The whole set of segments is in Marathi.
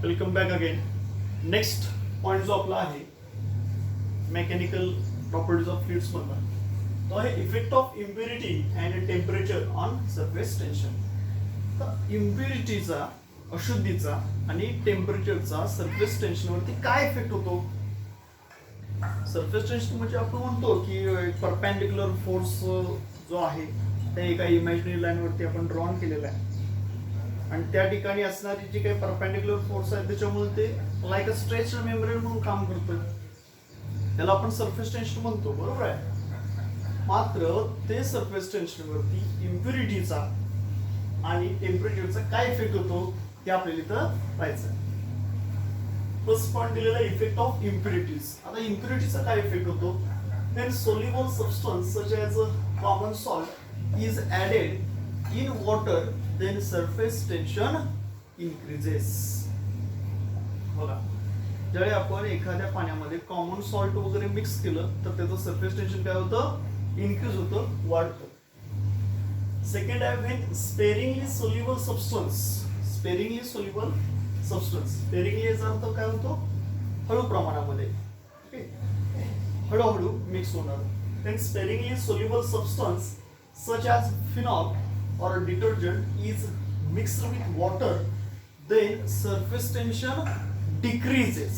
Welcome back again. Next point जो आपला आहे मेकॅनिकल प्रॉपर्टीज ऑफ फ्लुइड्स मधला तो आहे effect of impurity and temperature on surface tension. तर इम्प्युरिटीचा, अशुद्धीचा आणि टेम्परेचरचा सरफेस टेन्शनवरती काय इफेक्ट होतो? सरफेस टेन्शन म्हणजे आपण म्हणतो की परपेंडिक्युलर फोर्स जो आहे त्या एका इमॅजिनरी लाईनवरती आपण ड्रॉन केलेला आहे आणि त्या ठिकाणी असणारी जी काही परपेंडिक्युलर फोर्स आहे त्याच्यामुळे ते लाईक अ स्ट्रेच्ड मेम्ब्रेन म्हणून काम करतोय. त्याला आपण सरफेस टेन्शन म्हणतो, बरोबर आहे. मात्र ते सरफेस टेन्शनवरती इम्प्युरिटीचा आणि टेम्परेचरचा काय इफेक्ट होतो ते आपल्याला इथं पाहायचं आहे. फर्स्ट पॉइंट दिलेला आहे इफेक्ट ऑफ इम्प्युरिटीज. आता इम्प्युरिटीचा काय इफेक्ट होतो? when soluble substance such as common salt is added in water then surface tension increases. बघा, ज्यावेळी आपण एखाद्या पाण्यामध्ये कॉमन सॉल्ट वगैरे मिक्स केलं तर त्याचं सरफेस टेन्शन काय होतं? इन्क्रीज होतं, वाढतं. सेकंड आहे when sparingly soluble substance. Sparingly याचा अर्थ काय होतो? हळू प्रमाणामध्ये, हळूहळू मिक्स होणार. then sparingly soluble substance such as phenol or detergent is mixed with water then surface tension decreases.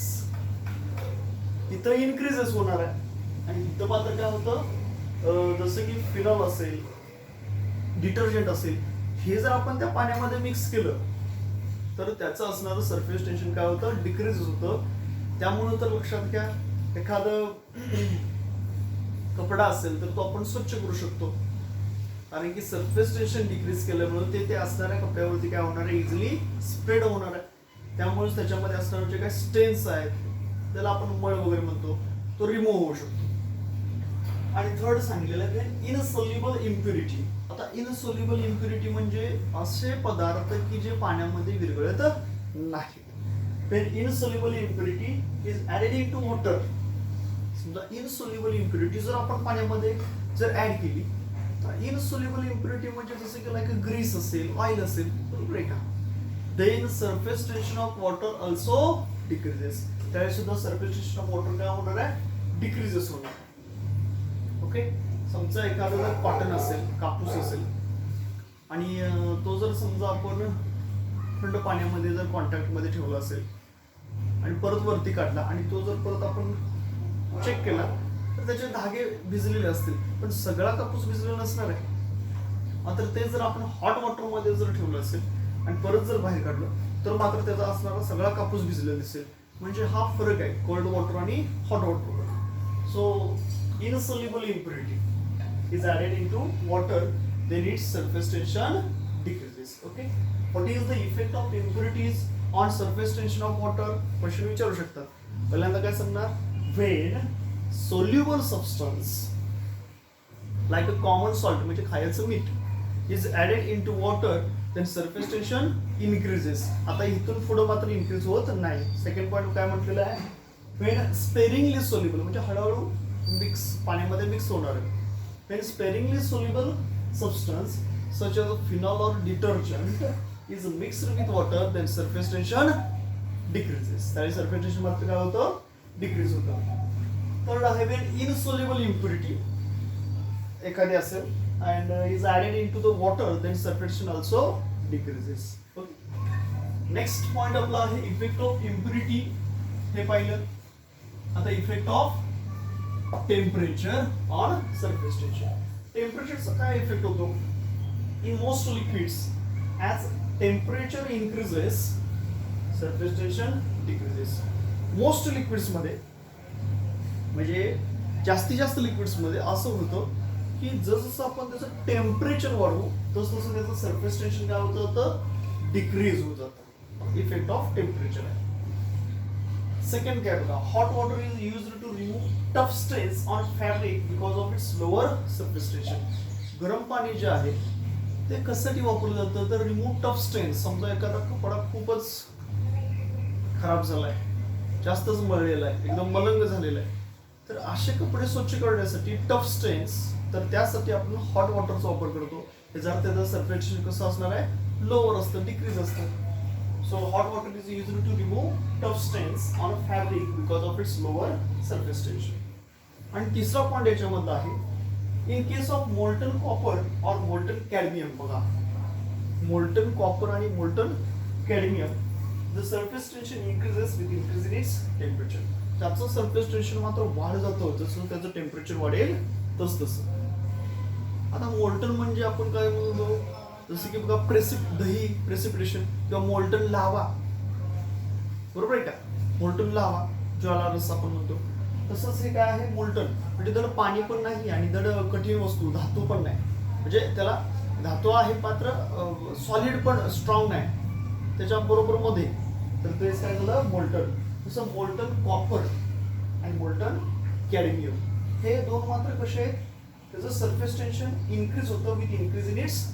इथं इन्क्रीजेस होणार आहे आणि इथं मात्र काय होतं? जसं की फिनॉल असेल, डिटर्जंट असेल, हे जर आपण त्या पाण्यामध्ये मिक्स केलं तर त्याचं असणारं सरफेस टेन्शन काय होतं? डिक्रीज होतं. त्यामुळे तर लक्षात घ्या, एखादं कपडा असेल तर तो आपण स्वच्छ करू शकतो कारण की सरफेस टेन्शन डिक्रीज केल्यामुळे ते असणाऱ्या कपड्यावरती काय होणार आहे? इझिली स्प्रेड होणार आहे. त्यामुळे त्याच्यामध्ये असणारे जे काही स्टेन्स आहेत त्याला आपण मळ वगैरे म्हणतो तो रिमूव्ह होऊ शकतो. आणि थर्ड सांगितलेलं आहे इनसोल्युबल इम्प्युरिटी. आता इनसोल्युबल इम्प्युरिटी म्हणजे असे पदार्थ की जे पाण्यामध्ये विरघळत नाहीत. when insoluble impurity is added into water. समजा इनसोल्युबल इम्प्युरिटी जर आपण पाण्यामध्ये जर ऍड केली तर इनसोल्युबल इम्प्युरिटी म्हणजे जसं की लाईक ग्रीस असेल, ऑइल असेल, बरोबर आहे का? then surface tension of water also decreases. त्यावेळी सुद्धा सरफेस टेन्शन ऑफ वॉटर काय होणार आहे? डिक्रीजेस होणार. ओके, समजा एखादा जर कॉटन असेल, कापूस असेल आणि तो जर समजा आपण थंड पाण्यामध्ये जर कॉन्टॅक्ट मध्ये ठेवला असेल आणि परत वरती काढला आणि तो जर परत आपण चेक केला तर त्याचे धागे भिजलेले असतील पण सगळा कापूस भिजलेला नसणार आहे. मात्र ते जर आपण हॉट वॉटर मध्ये जर ठेवलं असेल आणि परत जर बाहेर काढलं तर मात्र त्याचा असणारा सगळा कापूस भिजलेला दिसेल. म्हणजे हा फरक आहे कोल्ड वॉटर आणि hot water. So insoluble impurity is added into water then its surface tension decreases. Okay, what is the effect of impurities on surface tension of water? Question विचारू शकतात. पहिल्यांदा काय सांगणार? when soluble substance like a common salt म्हणजे खायचं मीठ is added into water then surface tension increases. आता इथून पुढे मात्र इन्क्रीज होत नाही. सेकंड पॉइंट काय म्हटलेलं आहे? when sparingly soluble म्हणजे हळूहळू मिक्स पाण्यामध्ये मिक्स होणार आहे. when sparingly soluble substance such as phenol or detergent is mixed with water then surface tension decreases. त्यावेळी surface tension मात्र काय होतं? डिक्रीज होतं. थर्ड आहे when insoluble impurity एखादी असेल and is added into the water then surface tension also decreases. Okay. Next point आपला आहे इफेक्ट ऑफ इम्प्युरिटी. हे पाहिलं. आता effect of temperature on surface tension. टेम्परेचरचा काय इफेक्ट होतो? In most liquids as temperature increases surface tension decreases. Most liquids मध्ये म्हणजे जास्तीत जास्त लिक्विड्स मध्ये असं होतं की जसं आपण त्याचं टेम्परेचर वाढवू तसं त्याचं सरफेस टेन्शन काय होतं? डिक्रीज होत जातं. इफेक्ट ऑफ टेम्परेचर आहे. सेकंड काय बघा, hot water is used to remove tough strains on fabric because of its lower surface tension. गरम पाणी जे आहे ते कशासाठी वापरलं जातं? तर रिमूव्ह टफ स्ट्रेन्स. समजा एखादा कपडा खूपच खराब झालाय, जास्तच मळलेला आहे, एकदम मलंग झालेला आहे, तर असे कपडे स्वच्छ करण्यासाठी टफ स्ट्रेन्स तर त्यासाठी आपण हॉट वॉटरचा वापर करतो. त्याचा अर्थ त्याचं सरफेस टेन्शन कसं असणार आहे? लोअर असतं, डिक्रीज असतं. So hot water is used to remove tough stains on a fabric because of its lower surface tension. आणि तिसरा पॉइंट याच्यामधला आहे, in case of molten copper और मोल्टन कॅडमियम. बघा, मोल्टन कॉपर आणि molten cadmium, the surface tension increases with increase in its temperature. त्याचं सरफेस टेन्शन मात्र वाढ जातं जसं त्याचं टेम्परेचर वाढेल तसं. आता मोल्टन म्हणजे आपण काय म्हणतो, जसं की बघा दही प्रेसिपिटेशन किंवा मोल्टन लावा, बरोबर आहे का? मोल्टन लावा, ज्वाला रस आपण म्हणतो. तसंच हे काय आहे, मोल्टन म्हणजे त्याला पाणी पण नाही आणि दड कठीण वस्तू, धातू पण नाही, म्हणजे त्याला धातू आहे मात्र सॉलिड पण स्ट्रॉंग नाही त्याच्या बरोबर मध्ये, तर तेच काय झालं मोल्टन. तसं मोल्टन कॉपर आणि मोल्टन कॅडमियम हे दोन मात्र कसे आहेत, त्याचं सरफेस टेन्शन इन्क्रीज होतं with increase in its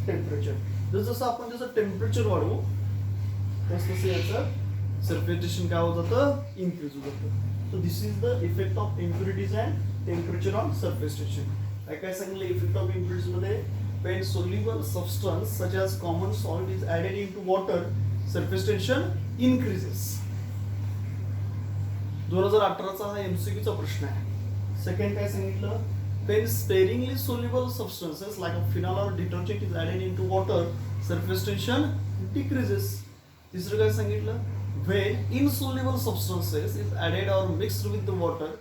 temperature. जसं आपण त्याचं टेम्परेचर वाढवू तसं याचं सरफेस टेन्शन काय होत जातं, इन्क्रीज होत जातं. So this is the effect of impurities and temperature on surface tension. काय सांगितलं इफेक्ट ऑफ इम्प्युरिटीज मध्ये, when soluble substance such as common salt is added into water, surface tension increases. 2018चा हा एमसीक्यू चा प्रश्न आहे. सेकंड काय सांगितलं, when sparingly soluble substances like a phenol or detergent is added into water, surface tension decreases. तिसरं काय सांगितलं, when insoluble substances is added or mixed with the water,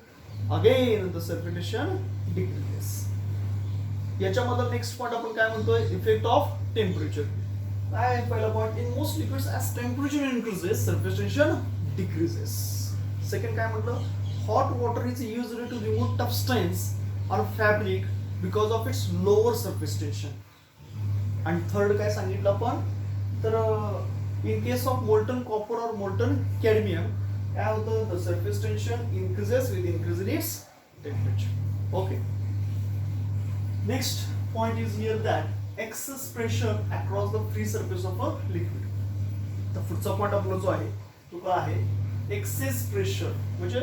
again the surface tension decreases. याच्यामध्ये नेक्स्ट पॉइंट आपण काय म्हणतोय, इफेक्ट ऑफ टेम्परेचर. काय पहिला पॉइंट, in most liquids as temperature increases surface tension decreases. Second काय म्हटलं, hot water is used to remove tough stains on fabric because of its lower surface tension. आणि थर्ड काय सांगितलं आपण, तर in case of molten copper और मोल्टन कॅडमियम काय होतं, the surface tension increases with increase in its temperature. Okay. Next point is here that excess pressure across the free surface of a liquid. तर पुढचा पॉइंट आपला जो आहे तो काय आहे, एक्सेस प्रेशर म्हणजे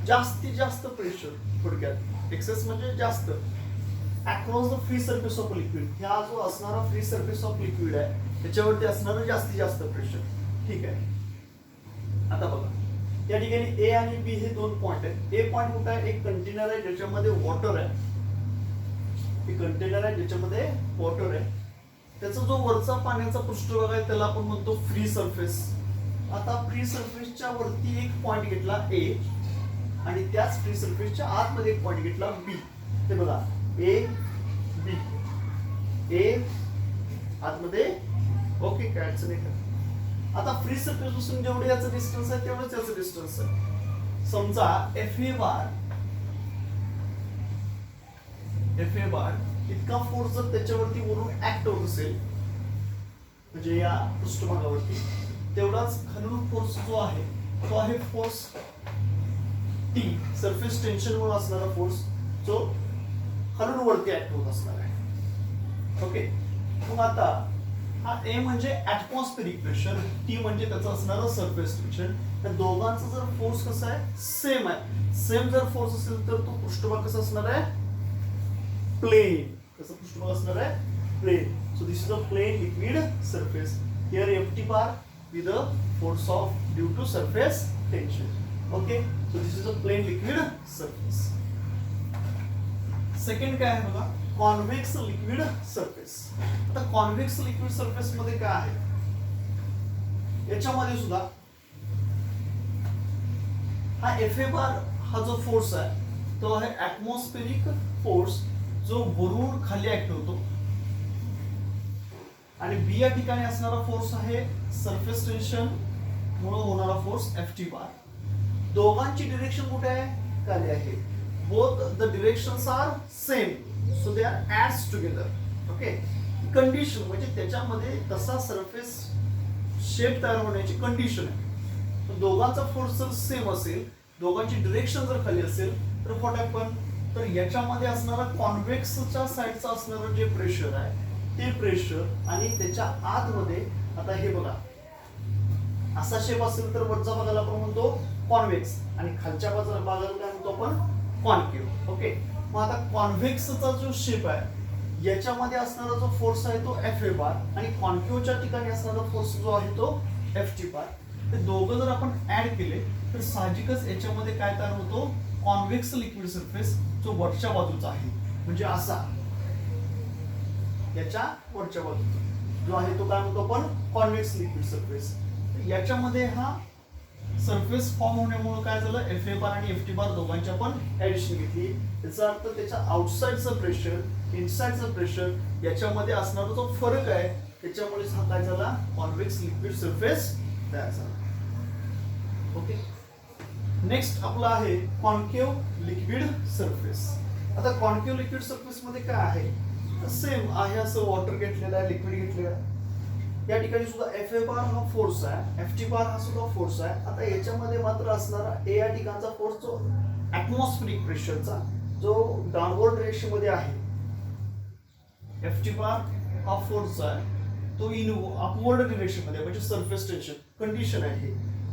जास्तीत जास्त प्रेशर. थोडक्यात एक्सेस म्हणजे जास्त, across the free surface of liquid, ह्या जो असणारा फ्री सरफेस ऑफ लिक्विड आहे त्याच्यावरती असणारं जास्तीत जास्त प्रेशर. ठीक आहे. आता बघा या ठिकाणी ए आणि बी हे दोन पॉइंट आहेत. ए पॉइंट कुठे आहे, एक कंटेनर आहे ज्याच्यामध्ये वॉटर आहे, कंटेनर आहे ज्याच्यामध्ये वॉटर आहे, त्याचा जो वरचा पाण्याचा पृष्ठभाग आहे त्याला आपण म्हणतो फ्री सरफेस. आता फ्री सरफेसच्या वरती एक पॉइंट घेतला ए आणि त्याच फ्री सरफेसच्या आतमध्ये एक पॉइंट घेतला बी. ते बघा ए बी, ए आतमध्ये, ओके काय अडचण नाही का. आता फ्री सरफेस पासून जेवढे याचं डिस्टन्स आहे तेवढंच याचं डिस्टन्स आहे. समजा एफ ए बार इतका फोर्स जर त्याच्यावरती वरून ऍक्ट होत असेल म्हणजे या पृष्ठभागावरती, तेवढाच खालून फोर्स जो आहे तो आहे फोर्स टी, सरफेस टेन्शन मुळे असणारा फोर्स जो खालून वरती ऍक्ट होत असणार आहे. ओके. मग आता हा ए म्हणजे ऍटमॉस्फेरिक प्रेशर, टी म्हणजे त्याचं असणारं सरफेस टेन्शन. त्या दोघांचा जर फोर्स कसा आहे, सेम आहे, सेम जर फोर्स असेल तर तो पृष्ठभाग कसा असणार आहे, प्लेन. कसं पृष्ठभाग असणार आहे, plane. So this is a plane liquid surface. Here empty bar with a force of due to surface tension. Okay. So this is a plane liquid surface. Second काय आहे बघा, कॉन्व्हेक्स लिक्विड सरफेस. आता कॉन्व्हेक्स लिक्विड सरफेस मध्ये काय आहे, याच्यामध्ये सुद्धा हा एफ ए बार हा जो फोर्स आहे तो आहे ऍटमॉस्फेरिक फोर्स जो वरून खाली ऍक्ट होतो, आणि बी या ठिकाणी असणारा फोर्स आहे सरफेस टेन्शन मुळे होणारा फोर्स एफ टी बार. दोघांची डिरेक्शन कुठे आहे, खाली आहे. Both the directions are same, so they are adds together. Okay. Condition म्हणजे त्याच्यामध्ये तसा सरफेस शेप तयार होण्याची कंडिशन आहे. दोघांचा फोर्स जर सेम असेल, दोघांची डिरेक्शन जर खाली असेल तर व्हॉट हॅपन, तर याच्यामध्ये असणारा कॉन्व्हेक्सच्या साइडचा असणारं जे प्रेशर आहे ते प्रेशर आणि त्याच्या आतमध्ये, आता हे बघा असा शेप असेल तर वरच्या भागाला आपण म्हणतो कॉन्व्हेक्स आणि खालच्या भागाला काय म्हणतो आपण कॉन्केव्ह. ओके. मग आता कॉन्व्हेक्सचा जो शेप आहे याच्यामध्ये असणारा जो फोर्स आहे तो एफ ए बार आणि कॉन्केवच्या ठिकाणी असणारा फोर्स जो आहे तो एफ टी बार. ते दोघं जर आपण ऍड केले तर साहजिकच याच्यामध्ये काय तयार होतो, कॉन्व्हेक्स लिक्विड सरफेस जो वरच्या बाजूचा आहे, म्हणजे असा याच्या वरच्या बाजूचा जो आहे तो काय म्हणतो आपण कॉन्व्हेक्स लिक्विड सरफेस. याच्यामध्ये हा सरफेस फॉर्म होण्यामुळे काय झालं, एफ ए बार आणि एफ टी बार दोघांच्या पण ऍडिशन घेतली. याचा अर्थ त्याच्या आउटसाइडचं प्रेशर इनसाइडचं प्रेशर याच्यामध्ये असणारा जो फरक आहे त्याच्यामुळे हा काय झाला, कॉन्व्हेक्स लिक्विड सरफेस तयार झाला. ओके, नेक्स्ट आपला आहे कॉन्केव्ह लिक्विड सरफेस. आता कॉन्केव्ह लिक्विड सरफेस मध्ये काय आहे, सेम आहे असं वॉटर घेतलेलं आहे, लिक्विड घेतलेलं आहे. या ठिकाणी सुद्धा एफ ए बार हा फोर्स आहे, एफ टी बार हा सुद्धा फोर्स आहे. आता याच्यामध्ये मात्र असणारा ए या ठिकाणचा फोर्स जो ऍटमॉस्फेरिक प्रेशरचा जो डाउनवर्ड डिरेक्शन मध्ये आहे, एफ टी बार हा फोर्स आहे तो इन अपवर्ड डिरेक्शन मध्ये म्हणजे सरफेस टेन्शन कंडिशन आहे.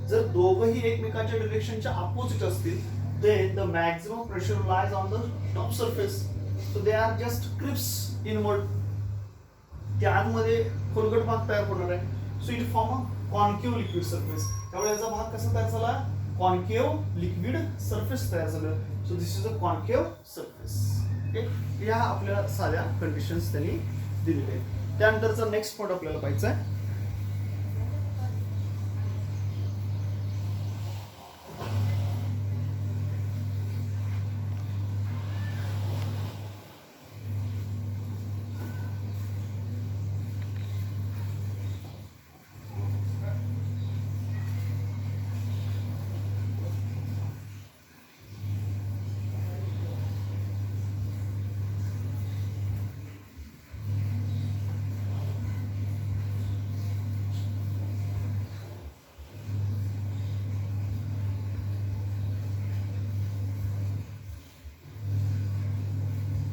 जर दोघंही एकमेकांच्या डिरेक्शनच्या अपोजिट असतील then the maximum pressure lies on the top surface, so they are just crisps inward. त्यामध्ये खोलगट भाग तयार होणार आहे. So it form a concave liquid surface. त्यामुळे याचा भाग कसा तयार झाला, कॉन्केव्ह लिक्विड सरफेस तयार झालं. So this is a concave surface. Okay, या आपल्याला साध्या कंडिशन्स त्यांनी दिलेले आहेत. त्यानंतरचा नेक्स्ट पॉइंट आपल्याला पाहायचा आहे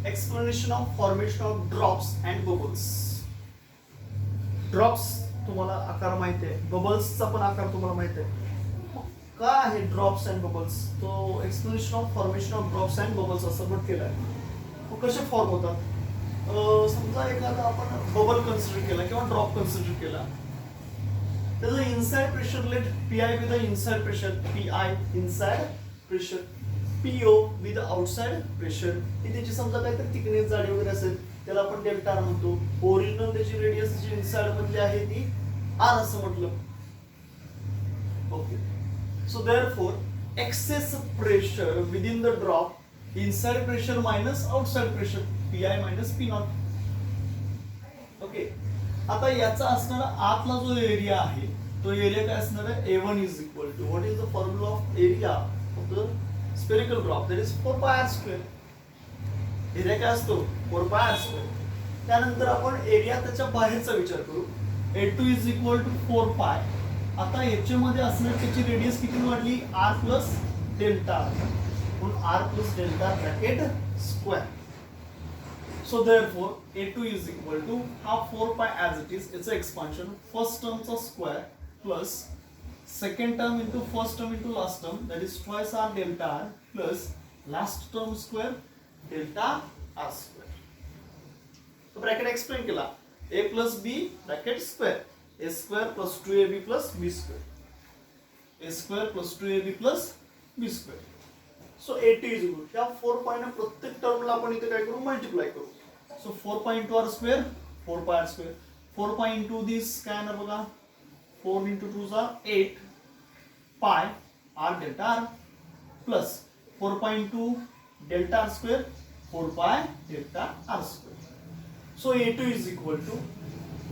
explanation of formation of drops and bubbles. Drops तुम्हाला आकार माहिती आहे, बबल्सचा पण आकार तुम्हाला माहिती आहे. काय आहे ड्रॉप्स अँड बबल्स, तो explanation of formation of drops and bubbles असं म्हटलेलं आहे. कसे फॉर्म होतात, समजा एखादा आपण बबल कन्सिडर केला किंवा ड्रॉप कन्सिडर केला, त्याचं inside pressure let P I with inside pressure, P I inside pressure, PO with outside pressure. ही त्याची समजा काहीतरी थिकनेस जाडी वगैरे असेल त्याला आपण डेल्टा आर म्हणतो. ओरिजिनल त्याची रेडियस जी इनसाइड मधली आहे ती आर असं म्हटलं. Okay, so therefore excess pressure within the drop inside pressure minus outside pressure, PI minus P naught. Okay, आता याचा असणारा आतला जो एरिया आहे तो एरिया काय असणार आहे, A1 is equal to what is the formula of area of the spherical drop, that is 4 pi r square. Area काय असतो 4 pi r square. त्यानंतर आपण एरिया त्याच्या बाहेरचा विचार करू. A2 is equal to 4 pi. आता याच्यामध्ये असणार त्याची रेडियस किती वाढली, r प्लस डेल्टा, म्हणून r plus delta bracket square. So therefore A2 is equal to हा 4 pi as it is, it's expansion first टर्मचा square plus second term into first term into last term, that is twice r delta r plus last term square delta r square. तो ब्रॅकेट एक्सप्लेन केला, a plus b bracket square, a square plus 2ab plus b square, a square plus 2ab plus b square. So A2 is equal, या 4 pi ने प्रत्येक टर्मला आपण इथे काय करू, मल्टिप्लाय करू. So 4 pi into r square, 4 pi r square, 4 pi into this काय येणार बघा, 4 into 2 are 8 pi r delta r plus 4 pi into delta r square, 4 pi delta r square. So A2 is equal to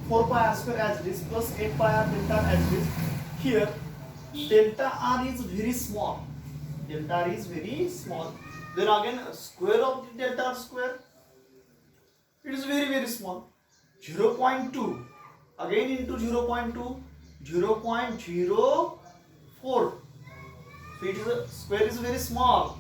4 pi r square as it is plus 8 pi r delta r as it is. Here delta r is very small. Delta r is very small. Then again square of the delta r square, it is very small. 0.2 again into 0.2, 0.04. So it is a square is very small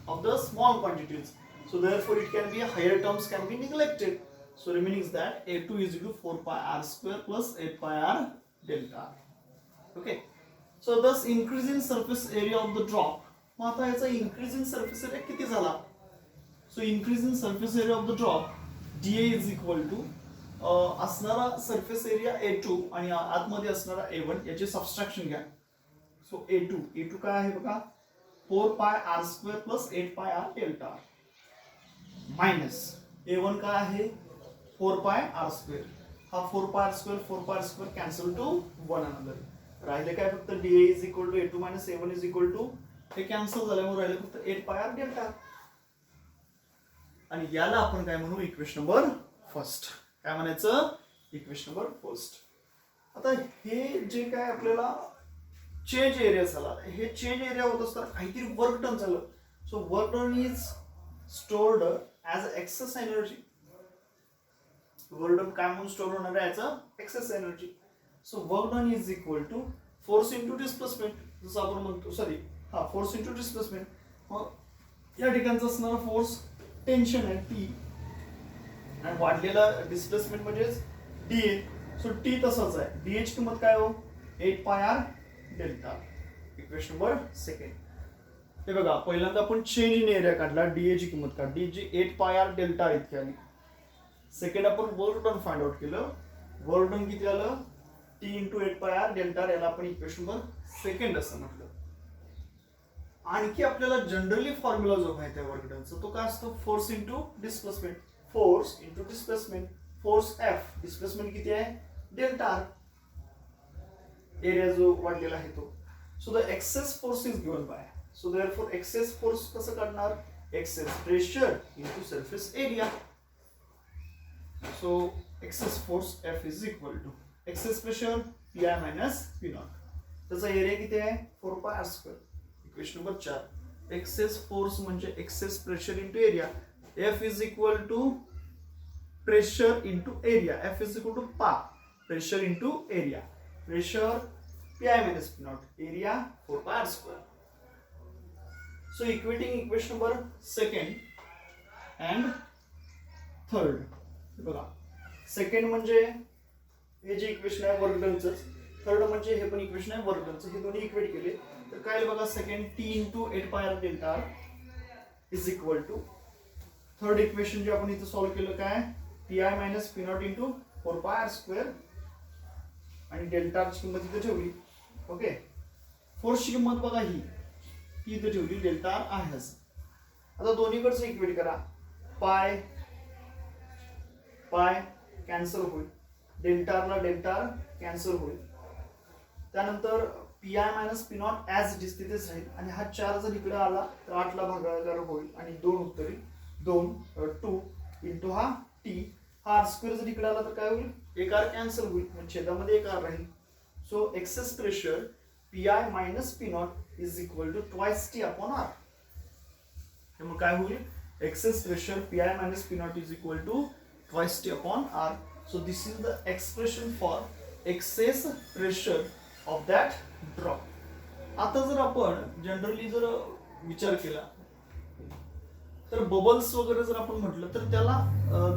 of the small quantities. So therefore it can be a higher terms can be neglected. So remaining is that A2 is equal to 4 pi r square plus 8 pi r delta r. Okay. So thus increase in surface area of the drop. मग आता याचा increase in surface area किती झाला? So increase in surface area of the drop DA is equal to असणारा सरफेस एरिया A2 आणि आतमध्ये असणारा A1 याचे सबस्ट्रॅक्शन घ्या. सो A2 काय आहे बघा 4πr² plus 8πr delta minus A1 काय आहे 4πr². हा 4πr² cancel to one another. राहिले काय फक्त DA is equal to A2 minus A1 is equal to हे कॅन्सल झाल्यामुळे राहिले फक्त 8πr डेल्टा. आणि याला आपण काय म्हणू इक्वेशन नंबर फर्स्ट. काय म्हणायचं इक्वेशन नंबर फर्स्ट. आता हे जे काय आपल्याला चेंज एरिया झाला हे चेंज एरिया होत असताना काहीतरी वर्क डन झालं. So work done is stored as excess energy. Work done काय म्हणून स्टोर होणार आहे as excess energy. So work done is equal to force into displacement. जसं आपण म्हणतो फोर्स इंटू डिस्प्लेसमेंट. मग या ठिकाणचा असणारा फोर्स टेन्शन आहे T आणि वाढलेला डिस्प्लेसमेंट म्हणजेच DA. सो T तसाच आहे. DA ची किंमत काय हो 8πr delta. Equation number second. हे बघा पहिल्यांदा आपण चेंज इन एरिया काढला DA ची किंमत काढली जी 8πr डेल्टा इतकी आली. सेकंड आपण वर्क डन फाइंड आउट केलं. वर्क डन किती आलं T इंटू 8πr डेल्टा. याला आपण इक्वेशन नंबर सेकंड असं म्हटलं. आणखी आपल्याला जनरली फॉर्म्युला जो माहिती आहे वर्क डनचा तो काय असतो force into displacement. Force into displacement. Force F displacement किती आहे डेल्टा आर. एरिया जो वाढलेला आहे तो. So the excess force is given by. So therefore excess force कसं काढणार excess pressure into surface area. So excess force F is equal to excess pressure PI minus P0. त्याचा एरिया किती आहे 4πr². Equation number 4. Excess force म्हणजे excess pressure into area. F is equal to pressure into area. F is equal to पा pressure into area. Pressure PI minus P0 area 4πr². So equating equation number second and third. बघा सेकंड म्हणजे हे जे इक्वेशन आहे वर्क डनचं. थर्ड म्हणजे हे पण इक्वेशन आहे वर्क डनचं. हे दोन्ही इक्वेट केले तर काय बघा second T into 8πr delta is equal to third equation जे आपण इथे सॉल्व्ह केलं काय PI minus P0 into 4πr² आणि डेल्टाची किंमत इथे ठेवली. ओके फोर्सची किंमत बघा ही इथे ठेवली डेल्टा आर आहे. आता दोन्हीकडचं इक्वेट करा. पाय कॅन्सल होईल. डेल्टा आरला डेल्टा आर कॅन्सल होईल. त्यानंतर PI minus P0 as it is तिथेच राहील आणि हा 4 जर इकडे आला तर 8 ला भागाकार होईल आणि 2 उत्तरी 2 इंटू हा T. हा R² जर इकडे आला तर काय होईल एक R कॅन्सल होईल म्हणजे छेदामध्ये एक R राहील. So excess pressure PI minus P0 is equal to twice T upon R. त्यामुळे काय होईल excess pressure PI minus P0 is equal to twice T upon R. So this is the expression for excess pressure of that drop. आता जर आपण जनरली जर विचार केला तर बबल्स वगैरे जर आपण म्हटलं तर त्याला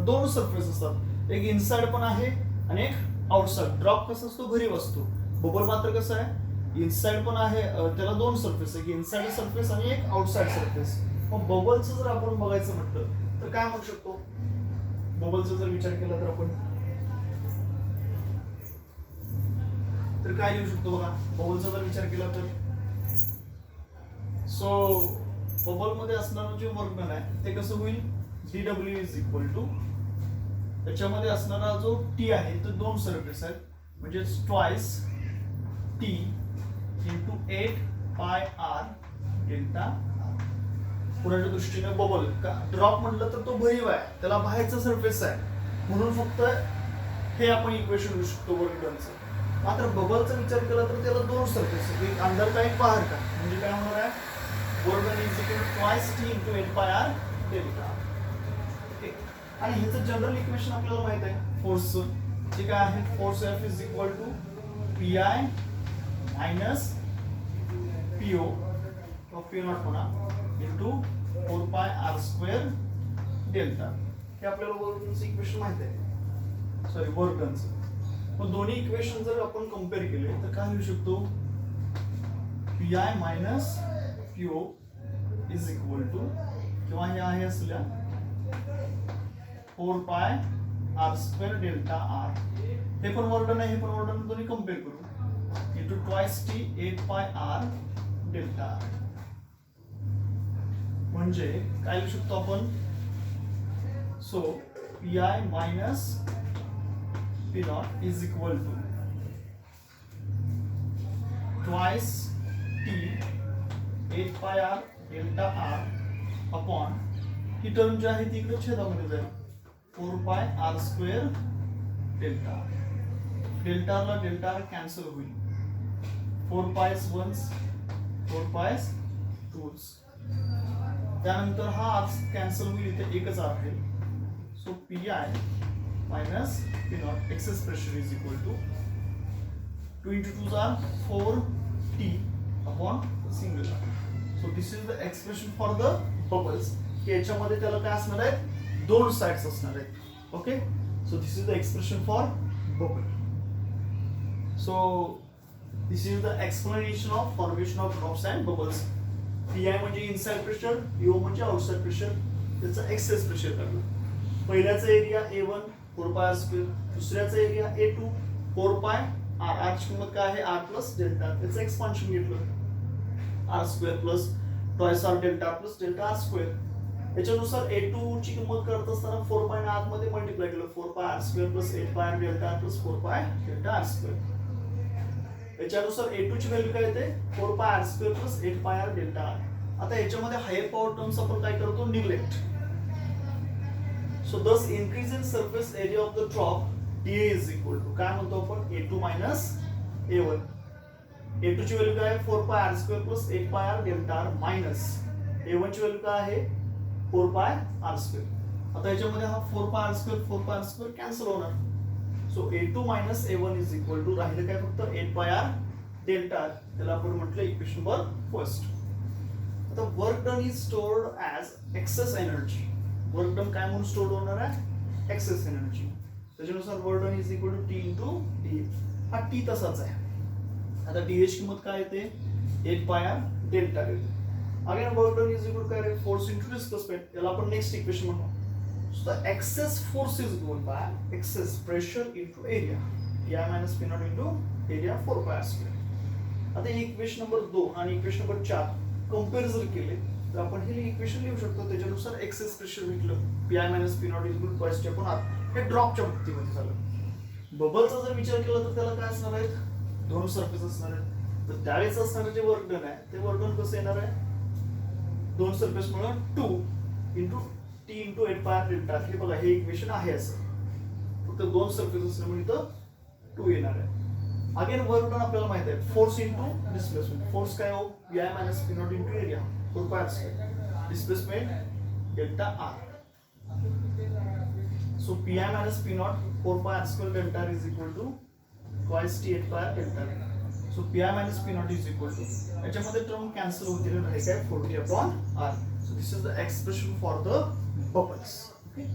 दोन सरफेस असतात. एक इनसाइड पण आहे आणि एक आउटसाइड. ड्रॉप कसा असतो भरीव असतो. बबल मात्र कसं आहे इनसाइड पण आहे. त्याला दोन सरफेस आहे. एक इनसाइड सरफेस आणि एक आउटसाइड सरफेस. मग बबलचं जर आपण बघायचं म्हटलं तर काय म्हणू शकतो. बबलचा जर विचार केला तर आपण तर काय लिहू शकतो बघा. बबलचा जर विचार केला तर सो बबल मध्ये असणारं जे वर्क डन आहे ते कसं होईल DW इज इक्वल टू त्याच्यामध्ये असणारा जो T आहे तो दोन सरफेस आहेत म्हणजे twice T into 8πr delta. पुण्याच्या दृष्टीने बबल ड्रॉप म्हटलं तर तो भरीव आहे त्याला बाहेरचा सरफेस आहे म्हणून फक्त हे आपण इक्वेशन लिहू शकतो वर्क डनचं. मात्र बबलचा विचार केला तर त्याला दोन सरफेस आहेत एक अंदर का एक बाहेर का. म्हणजे काय होणार आहे work done is equal to twice T into 8πr delta. Okay आणि ह्याचं जनरल इक्वेशन आपल्याला माहित आहे फोर्सचं. जे काय आहे force F is equal to PI minus PO P0 पुन्हा इंटू 4πr² डेल्टा. हे आपल्याला वर्क डनचं इक्वेशन माहित आहे. सॉरी वर्क डनचं. मग दोन्ही इक्वेशन जर आपण कम्पेअर केले तर काय लिहू शकतो PI minus PO is equal to किंवा हे आहे असल्या 4 pi R square delta R. हे पण वर्क डन आहे, हे पण वर्क डन, दोन्ही कम्पेअर करू. Into twice T 8 pi R delta R. म्हणजे काय लिहू शकतो आपण? So P I minus P not is equal to twice T 8 pi R delta R upon ही टर्म जी आहे ती इकडे छेदामध्ये जाईल 4 pi R square delta. Delta ला डेल्टा आर कॅन्सल होईल. 4 पायस वन्स 4 पायस टूज. त्यानंतर हा आर कॅन्सल होईल, इथे एकच आर राहील. So P I minus P not excess pressure is equal to 2 into 2 are 4t upon single r. So this is the expression for the bubbles. याच्यामध्ये त्याला काय असणार आहे? दोन साइड्स असणार आहेत. Okay, so this is the expression for bubble. So this is the explanation of formation of drops and bubbles. PI म्हणजे इनसाइड प्रेशर, पीओ म्हणजे आउटसाइड प्रेशर. त्याचा एक्सेस प्रेशर काढलं. पहिल्याचा एरिया A1 4 पाय स्क्वेअर, दुसऱ्याचा एरिया A2 4 पाय आर. आरची किंमत काय आहे? R plus delta. त्याचं एक्सपान्शन घेतलं r square plus twice r delta plus delta r square. याच्यानुसार A2 ची किंमत करत असताना 4 पाय आत मध्ये मल्टिप्लाय केलं 4 pi R square plus 8 pi R delta R plus 4 पाय डेल्टा आर स्क्वेअर. याच्यानुसार A2 ची व्हॅल्यू काय येते? 4 pi R square plus 8 pi R delta R. आता याच्यामध्ये हायर पॉवर टर्म्स आपण काय करतो? Neglect. So this increase in surface area of the drop dA is equal to काय म्हणतो आपण? A2 minus A1. A2 ची व्हॅल्यू काय आहे? 4 pi R square plus 8 pi R delta R minus A1 ची व्हॅल्यू काय आहे? 4 पाय आर स्क्वेअर. आता याच्यामध्ये हा 4 पाय आर स्क्वेअर कॅन्सल होणार. So A2 minus A1 is equal to राहिलं काय? फक्त 8 पाय आर डेल्टा आर. त्याला आपण म्हटलं इक्वेशन नंबर फर्स्ट. आता work done is stored as excess energy. Work done काय म्हणून स्टोर्ड होणार आहे? Excess energy. त्याच्यानुसार work done is equal to T into D. हा टी तसाच आहे. आता डी ची किंमत काय येते? 8 पाय आर डेल्टा येते. Again work done is equal to काय? Force into displacement. याला आपण नेक्स्ट इक्वेशन म्हणू. So the excess force is given by excess pressure into area. P I minus P not into area 4 pi R square. आता इक्वेशन नंबर 2 आणि इक्वेशन नंबर 4 कंपेअर जर केले तर आपण हे इक्वेशन लिहू शकतो. त्याच्यानुसार एक्सेस प्रेशर भेटलं P i minus P not is equal to twice T upon r. हे ड्रॉपच्या बाबतीमध्ये झालं. बबलचा जर विचार केला तर त्याला काय असणार आहेत? दोन सरफेस असणार आहेत. तर त्यावेळेस असणारे जे वर्क डन आहे ते वर्क डन कसं येणार आहे? दोन सरफेस मिळून 2 into T into 8 pi R delta. हे बघा हे इक्वेशन आहे असं. फक्त दोन सरफेस असल्यामुळे इथं 2 येणार आहे. अगेन वर्क डन आपल्याला माहित आहे फोर्स इंटू डिस्प्लेसमेंट. फोर्स काय हो? P i minus P not into area 4 pi R square. Displacement delta r. So Pi minus P naught 4 pi r square delta r is equal to twice t 8 pi r delta r. So Pi minus P naught is equal to याच्यामध्ये टर्म कॅन्सल होतील राहील काय 40 upon r. So this is the expression for the bubbles. Okay.